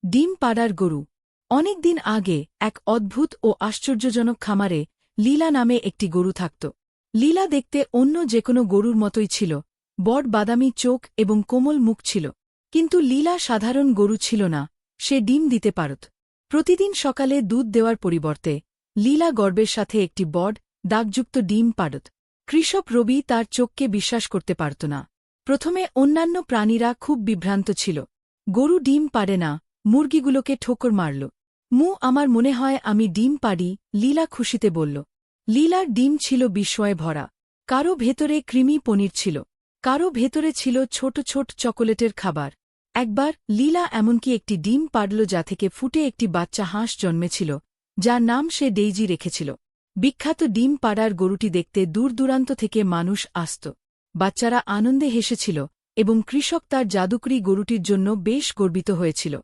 ডিম পাড়ার গরু। অনেক দিন আগে এক অদ্ভুত ও আশ্চর্যজনক খামারে লীলা নামে একটি গরু থাকত। লীলা দেখতে অন্য যেকোনো গরুর মতোই ছিল, বড় বাদামি চোখ এবং কোমল মুখ ছিল। কিন্তু লীলা সাধারণ গরু ছিল না, সে ডিম দিতে পারত। প্রতিদিন সকালে দুধ দেওয়ার পরিবর্তে লীলা গর্বের সাথে একটি বড়, দাগযুক্ত ডিম পাড়ত। কৃষক রবি তার চোখকে বিশ্বাস করতে পারত না। প্রথমে অন্যান্য প্রাণীরা খুব বিভ্রান্ত ছিল। গরু ডিম পাড়ে না, মুরগিগুলোকে ঠোকর মারল। আমার মনে হয় আমি ডিম পাড়ি, লীলা খুশিতে বলল। লীলার ডিম ছিল বিস্ময়ে ভরা। কারো ভেতরে কৃমি পনির ছিল, কারো ভেতরে ছিল ছোট ছোট চকোলেটের খাবার। একবার লীলা এমনকি একটি ডিম পাড়ল যা থেকে ফুটে একটি বাচ্চা হাঁস জন্মেছিল, যার নাম সে ডেইজি রেখেছিল। বিখ্যাত ডিম পাড়ার গরুটি দেখতে দূর দূরান্ত থেকে মানুষ আসত। বাচ্চারা আনন্দে হেসেছিল এবং কৃষক তার জাদুকরী গরুটির জন্য বেশ গর্বিত হয়েছিল।